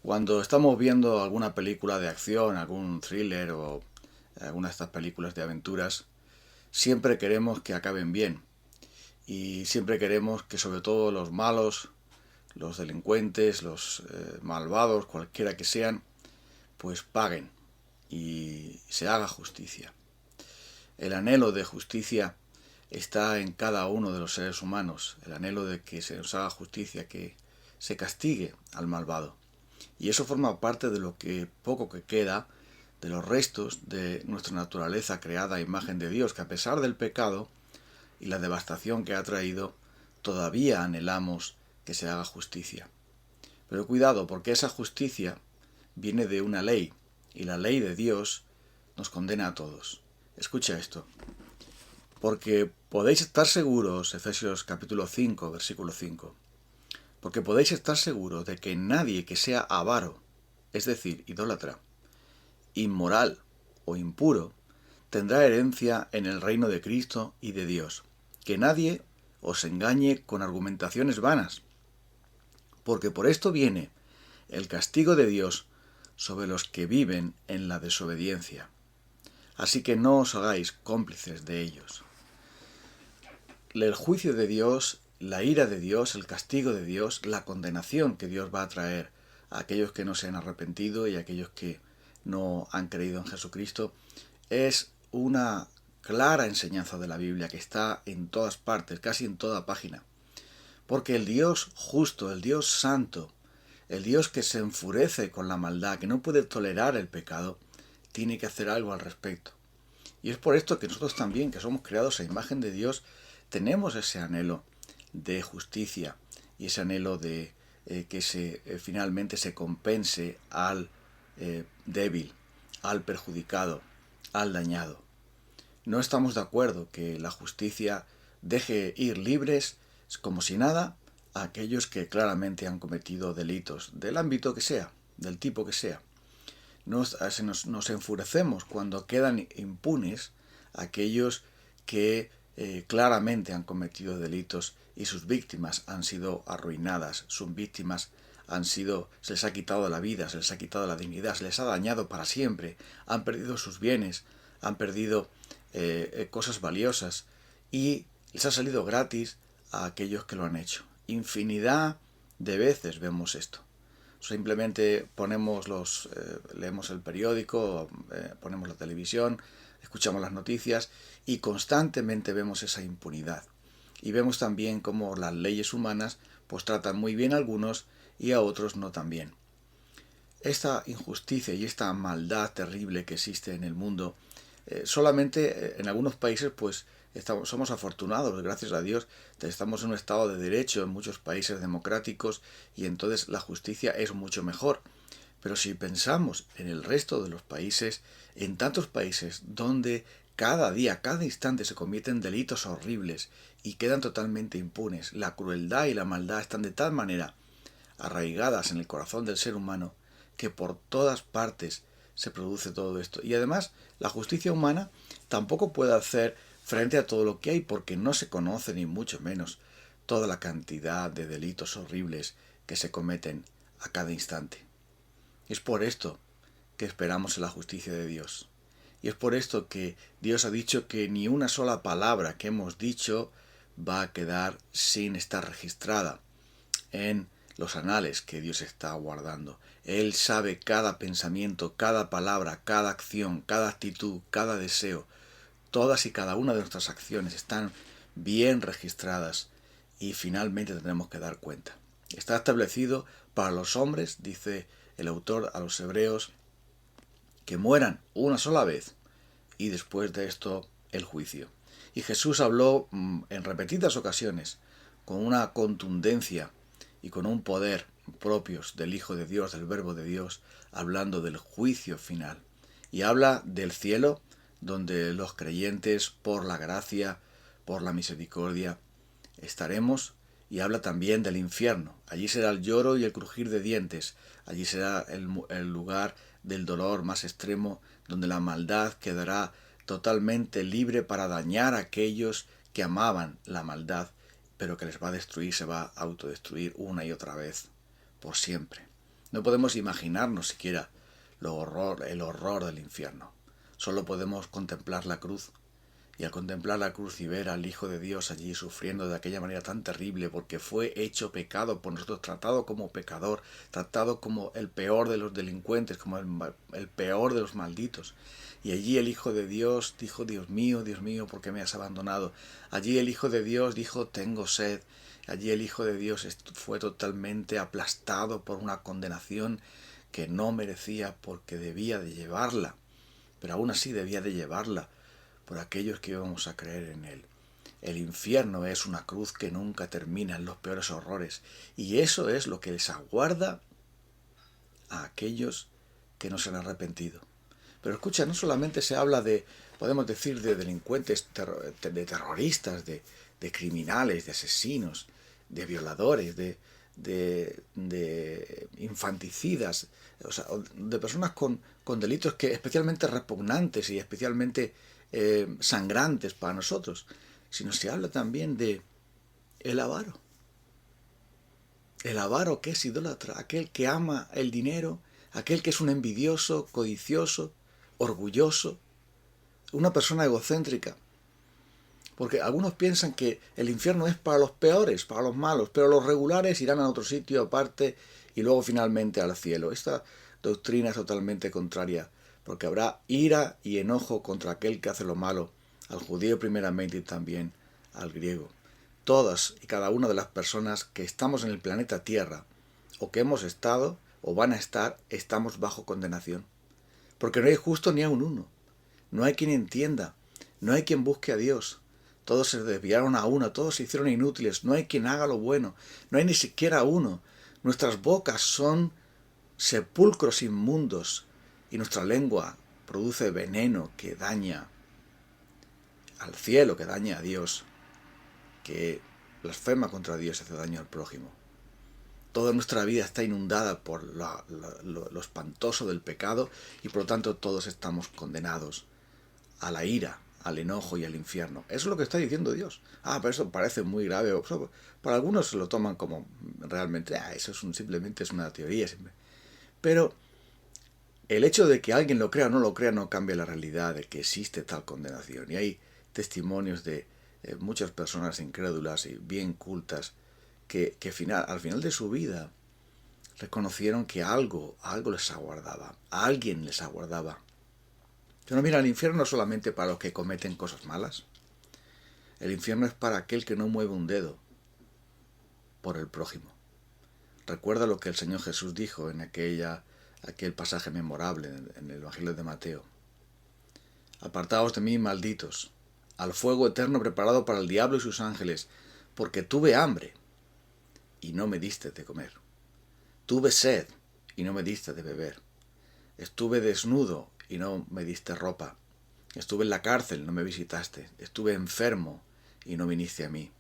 Cuando estamos viendo alguna película de acción, algún thriller o alguna de estas películas de aventuras, siempre queremos que acaben bien. Y siempre queremos que sobre todo los malos, los delincuentes, los malvados, cualquiera que sean, pues paguen y se haga justicia. El anhelo de justicia está en cada uno de los seres humanos, el anhelo de que se nos haga justicia, que se castigue al malvado. Y eso forma parte de lo que poco que queda de los restos de nuestra naturaleza creada a imagen de Dios, que a pesar del pecado y la devastación que ha traído, todavía anhelamos que se haga justicia. Pero cuidado, porque esa justicia viene de una ley, y la ley de Dios nos condena a todos. Escucha esto. Porque podéis estar seguros, Efesios capítulo 5, versículo 5, porque podéis estar seguros de que nadie que sea avaro, es decir, idólatra, inmoral o impuro, tendrá herencia en el reino de Cristo y de Dios. Que nadie os engañe con argumentaciones vanas, porque por esto viene el castigo de Dios sobre los que viven en la desobediencia. Así que no os hagáis cómplices de ellos. El juicio de Dios, la ira de Dios, el castigo de Dios, la condenación que Dios va a traer a aquellos que no se han arrepentido y a aquellos que no han creído en Jesucristo, es una clara enseñanza de la Biblia que está en todas partes, casi en toda página. Porque el Dios justo, el Dios santo, el Dios que se enfurece con la maldad, que no puede tolerar el pecado, tiene que hacer algo al respecto. Y es por esto que nosotros también, que somos creados a imagen de Dios, tenemos ese anhelo de justicia y ese anhelo de que finalmente se compense al débil, al perjudicado, al dañado. No estamos de acuerdo que la justicia deje ir libres, como si nada, a aquellos que claramente han cometido delitos, del ámbito que sea, del tipo que sea. Nos enfurecemos cuando quedan impunes aquellos que claramente han cometido delitos y sus víctimas han sido arruinadas, sus víctimas se les ha quitado la vida, se les ha quitado la dignidad, se les ha dañado para siempre, han perdido sus bienes, han perdido cosas valiosas y les ha salido gratis a aquellos que lo han hecho. Infinidad de veces vemos esto. Simplemente leemos el periódico, ponemos la televisión, escuchamos las noticias y constantemente vemos esa impunidad. Y vemos también cómo las leyes humanas pues tratan muy bien a algunos y a otros no tan bien. Esta injusticia y esta maldad terrible que existe en el mundo, solamente en algunos países pues somos afortunados, gracias a Dios, estamos en un estado de derecho en muchos países democráticos y entonces la justicia es mucho mejor. Pero si pensamos en el resto de los países, en tantos países donde cada día, cada instante se cometen delitos horribles y quedan totalmente impunes, la crueldad y la maldad están de tal manera arraigadas en el corazón del ser humano que por todas partes se produce todo esto. Y además, la justicia humana tampoco puede hacer frente a todo lo que hay porque no se conoce ni mucho menos toda la cantidad de delitos horribles que se cometen a cada instante. Es por esto que esperamos en la justicia de Dios. Y es por esto que Dios ha dicho que ni una sola palabra que hemos dicho va a quedar sin estar registrada en los anales que Dios está guardando. Él sabe cada pensamiento, cada palabra, cada acción, cada actitud, cada deseo. Todas y cada una de nuestras acciones están bien registradas y finalmente tendremos que dar cuenta. Está establecido para los hombres, dice el autor a los hebreos, que mueran una sola vez y después de esto el juicio. Y Jesús habló en repetidas ocasiones con una contundencia y con un poder propios del Hijo de Dios, del Verbo de Dios, hablando del juicio final. Y habla del cielo, donde los creyentes, por la gracia, por la misericordia, estaremos, y habla también del infierno. Allí será el lloro y el crujir de dientes, allí será el lugar del dolor más extremo, donde la maldad quedará totalmente libre para dañar a aquellos que amaban la maldad, pero que les va a destruir, se va a autodestruir una y otra vez, por siempre. No podemos imaginarnos siquiera el horror del infierno. Solo podemos contemplar la cruz. Y al contemplar la cruz y ver al Hijo de Dios allí sufriendo de aquella manera tan terrible, porque fue hecho pecado por nosotros, tratado como pecador, tratado como el peor de los delincuentes, como el peor de los malditos. Y allí el Hijo de Dios dijo, Dios mío, ¿por qué me has abandonado? Allí el Hijo de Dios dijo, tengo sed. Allí el Hijo de Dios fue totalmente aplastado por una condenación que no merecía, porque debía de llevarla. Pero aún así debía de llevarla por aquellos que íbamos a creer en él. El infierno es una cruz que nunca termina en los peores horrores, y eso es lo que les aguarda a aquellos que no se han arrepentido. Pero escucha, no solamente se habla podemos decir, de delincuentes, de terroristas, de criminales, de asesinos, de violadores, de infanticidas, o sea, de personas con delitos que especialmente repugnantes y especialmente sangrantes para nosotros, sino se habla también de el avaro. El avaro, que es idólatra, aquel que ama el dinero, aquel que es un envidioso, codicioso, orgulloso, una persona egocéntrica. Porque algunos piensan que el infierno es para los peores, para los malos, pero los regulares irán a otro sitio aparte y luego finalmente al cielo. Esta doctrina es totalmente contraria, porque habrá ira y enojo contra aquel que hace lo malo, al judío primeramente y también al griego. Todas y cada una de las personas que estamos en el planeta Tierra, o que hemos estado, o van a estar, estamos bajo condenación. Porque no hay justo ni aun uno. No hay quien entienda, no hay quien busque a Dios. Todos se desviaron a uno, todos se hicieron inútiles, no hay quien haga lo bueno, no hay ni siquiera uno. Nuestras bocas son sepulcros inmundos y nuestra lengua produce veneno que daña al cielo, que daña a Dios, que blasfema contra Dios y hace daño al prójimo. Toda nuestra vida está inundada por lo espantoso del pecado y por lo tanto todos estamos condenados a la ira, al enojo y al infierno. Eso es lo que está diciendo Dios. Pero eso parece muy grave. Para algunos se lo toman como realmente, eso simplemente es una teoría. Pero el hecho de que alguien lo crea o no lo crea no cambia la realidad de que existe tal condenación. Y hay testimonios de muchas personas incrédulas y bien cultas que al final de su vida reconocieron que algo les aguardaba, alguien les aguardaba. Pero mira, el infierno no es solamente para los que cometen cosas malas. El infierno es para aquel que no mueve un dedo por el prójimo. Recuerda lo que el Señor Jesús dijo en aquel pasaje memorable en el Evangelio de Mateo. Apartaos de mí, malditos, al fuego eterno preparado para el diablo y sus ángeles, porque tuve hambre y no me diste de comer. Tuve sed y no me diste de beber. Estuve desnudo y no me diste ropa. Estuve en la cárcel, no me visitaste. Estuve enfermo y no viniste a mí.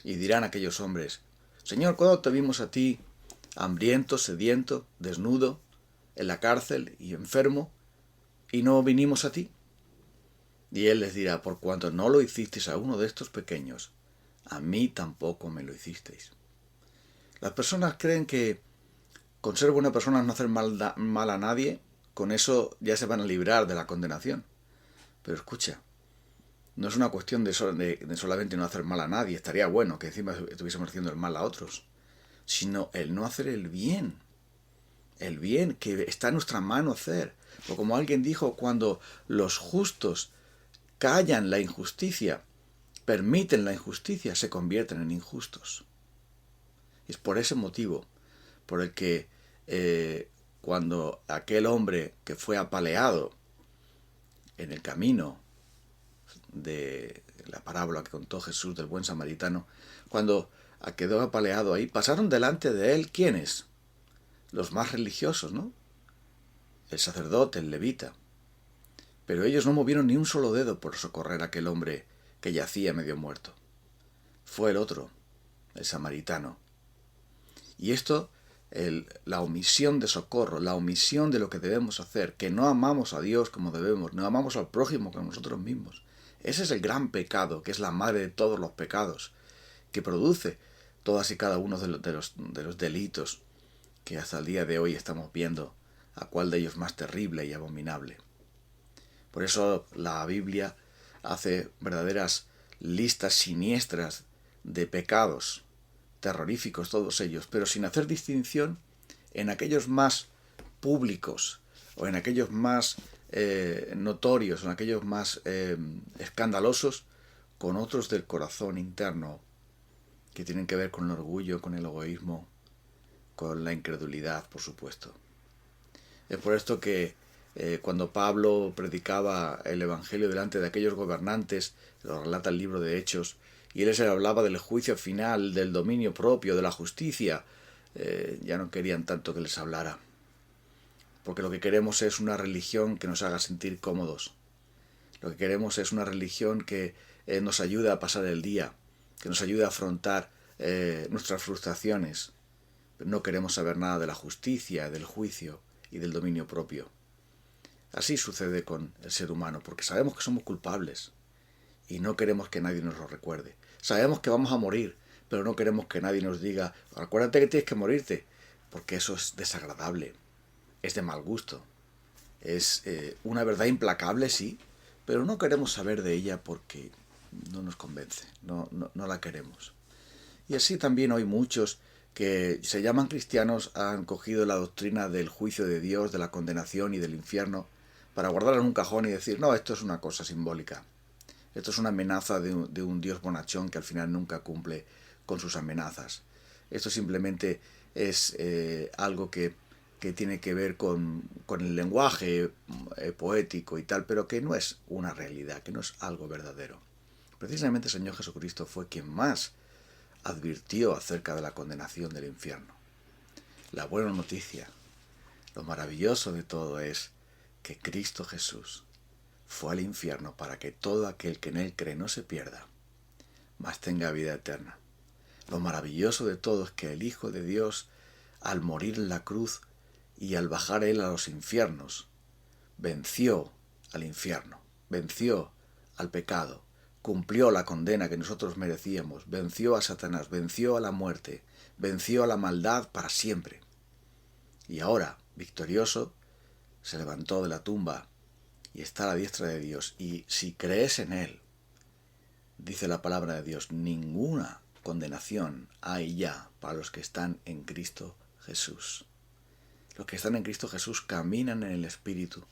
Y dirán aquellos hombres, Señor, ¿cuándo te vimos a ti hambriento, sediento, desnudo, en la cárcel y enfermo, y no vinimos a ti? Y él les dirá, por cuanto no lo hicisteis a uno de estos pequeños, a mí tampoco me lo hicisteis. Las personas creen que con ser buena persona no hacer mal a nadie, con eso ya se van a librar de la condenación. Pero escucha, no es una cuestión de solamente no hacer mal a nadie, estaría bueno que encima estuviésemos haciendo el mal a otros, sino el no hacer el bien que está en nuestra mano hacer. O como alguien dijo, cuando los justos callan la injusticia, permiten la injusticia, se convierten en injustos. Es por ese motivo por el que cuando aquel hombre que fue apaleado en el camino de la parábola que contó Jesús del buen samaritano, cuando quedó apaleado ahí, pasaron delante de él, ¿quiénes? Los más religiosos, ¿no? El sacerdote, el levita. Pero ellos no movieron ni un solo dedo por socorrer a aquel hombre que yacía medio muerto. Fue el otro, el samaritano. Y esto, la omisión de socorro, la omisión de lo que debemos hacer, que no amamos a Dios como debemos, no amamos al prójimo como nosotros mismos. Ese es el gran pecado, que es la madre de todos los pecados, que produce todas y cada uno de los delitos que hasta el día de hoy estamos viendo a cuál de ellos más terrible y abominable. Por eso la Biblia hace verdaderas listas siniestras de pecados, terroríficos todos ellos, pero sin hacer distinción en aquellos más públicos o en aquellos más notorios, en aquellos más escandalosos, con otros del corazón interno que tienen que ver con el orgullo, con el egoísmo, con la incredulidad, por supuesto. Es por esto que cuando Pablo predicaba el Evangelio delante de aquellos gobernantes, lo relata el libro de Hechos, y él les hablaba del juicio final, del dominio propio, de la justicia, ya no querían tanto que les hablara. Porque lo que queremos es una religión que nos haga sentir cómodos. Lo que queremos es una religión que nos ayude a pasar el día, que nos ayude a afrontar nuestras frustraciones. Pero no queremos saber nada de la justicia, del juicio y del dominio propio. Así sucede con el ser humano, porque sabemos que somos culpables y no queremos que nadie nos lo recuerde. Sabemos que vamos a morir, pero no queremos que nadie nos diga, acuérdate que tienes que morirte, porque eso es desagradable, es de mal gusto, es una verdad implacable, sí, pero no queremos saber de ella porque no nos convence, no la queremos. Y así también hoy muchos que se llaman cristianos han cogido la doctrina del juicio de Dios, de la condenación y del infierno, para guardarla en un cajón y decir, no, esto es una cosa simbólica. Esto es una amenaza de un Dios bonachón que al final nunca cumple con sus amenazas. Esto simplemente es algo que tiene que ver con el lenguaje poético y tal, pero que no es una realidad, que no es algo verdadero. Precisamente el Señor Jesucristo fue quien más advirtió acerca de la condenación del infierno. La buena noticia, lo maravilloso de todo es que Cristo Jesús fue al infierno para que todo aquel que en él cree no se pierda, mas tenga vida eterna. Lo maravilloso de todo es que el Hijo de Dios, al morir en la cruz y al bajar él a los infiernos, venció al infierno, venció al pecado, cumplió la condena que nosotros merecíamos, venció a Satanás, venció a la muerte, venció a la maldad para siempre. Y ahora, victorioso, se levantó de la tumba y está a la diestra de Dios. Y si crees en él, dice la palabra de Dios, ninguna condenación hay ya para los que están en Cristo Jesús. Los que están en Cristo Jesús caminan en el Espíritu,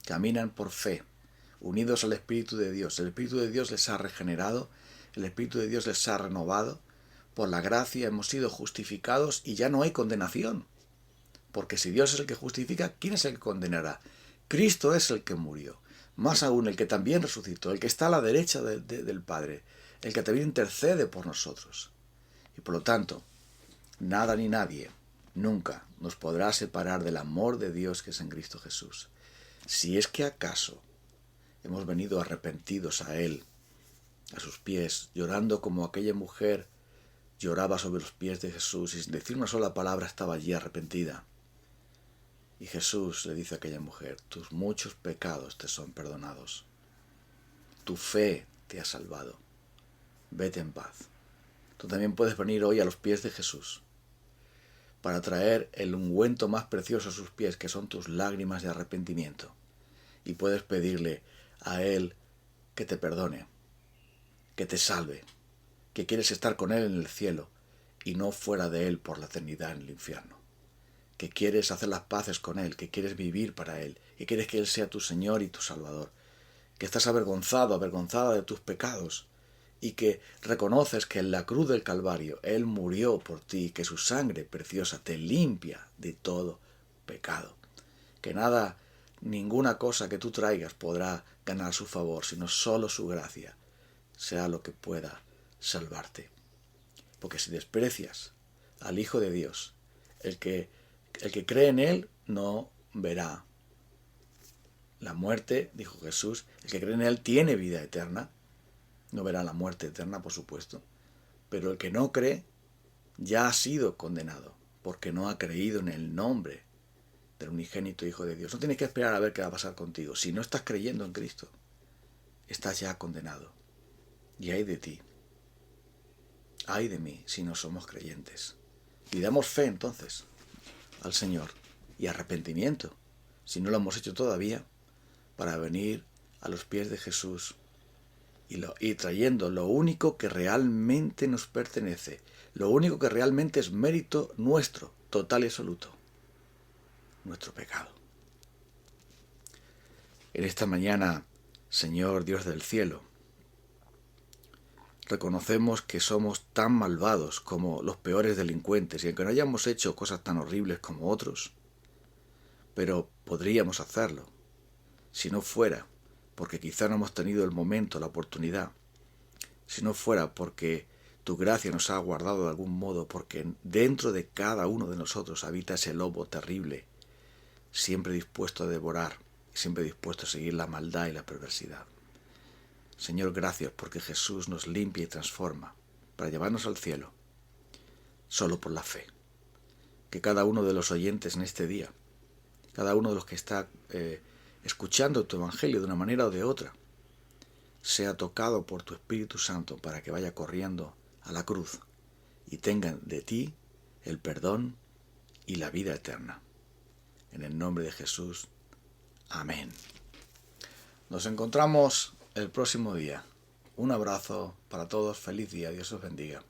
caminan por fe, unidos al Espíritu de Dios. El Espíritu de Dios les ha regenerado, el Espíritu de Dios les ha renovado. Por la gracia hemos sido justificados y ya no hay condenación. Porque si Dios es el que justifica, ¿quién es el que condenará? Cristo es el que murió. Más aún, el que también resucitó, el que está a la derecha del Padre, el que también intercede por nosotros. Y por lo tanto, nada ni nadie nunca nos podrá separar del amor de Dios que es en Cristo Jesús. Si es que acaso hemos venido arrepentidos a Él, a sus pies, llorando como aquella mujer lloraba sobre los pies de Jesús y sin decir una sola palabra estaba allí arrepentida. Y Jesús le dice a aquella mujer, tus muchos pecados te son perdonados. Tu fe te ha salvado. Vete en paz. Tú también puedes venir hoy a los pies de Jesús para traer el ungüento más precioso a sus pies, que son tus lágrimas de arrepentimiento. Y puedes pedirle a Él que te perdone, que te salve, que quieres estar con Él en el cielo y no fuera de Él por la eternidad en el infierno. Que quieres hacer las paces con Él, que quieres vivir para Él, que quieres que Él sea tu Señor y tu Salvador, que estás avergonzado, avergonzada de tus pecados y que reconoces que en la cruz del Calvario Él murió por ti, que su sangre preciosa te limpia de todo pecado, que nada, ninguna cosa que tú traigas podrá ganar su favor, sino solo su gracia sea lo que pueda salvarte. Porque si desprecias al Hijo de Dios, el que cree en Él no verá la muerte, dijo Jesús. El que cree en Él tiene vida eterna. No verá la muerte eterna, por supuesto. Pero el que no cree ya ha sido condenado, porque no ha creído en el nombre del unigénito Hijo de Dios. No tienes que esperar a ver qué va a pasar contigo. Si no estás creyendo en Cristo, estás ya condenado. Y ay de ti, ay de mí, si no somos creyentes. Pidamos fe entonces al Señor y arrepentimiento, si no lo hemos hecho todavía, para venir a los pies de Jesús y trayendo lo único que realmente nos pertenece, lo único que realmente es mérito nuestro, total y absoluto, nuestro pecado. En esta mañana, Señor Dios del cielo, reconocemos que somos tan malvados como los peores delincuentes y aunque no hayamos hecho cosas tan horribles como otros, pero podríamos hacerlo, si no fuera porque quizá no hemos tenido el momento, la oportunidad, si no fuera porque tu gracia nos ha guardado de algún modo, porque dentro de cada uno de nosotros habita ese lobo terrible, siempre dispuesto a devorar, siempre dispuesto a seguir la maldad y la perversidad. Señor, gracias porque Jesús nos limpia y transforma para llevarnos al cielo, solo por la fe. Que cada uno de los oyentes en este día, cada uno de los que está escuchando tu evangelio de una manera o de otra, sea tocado por tu Espíritu Santo para que vaya corriendo a la cruz y tengan de ti el perdón y la vida eterna. En el nombre de Jesús. Amén. Nos encontramos el próximo día. Un abrazo para todos. Feliz día. Dios os bendiga.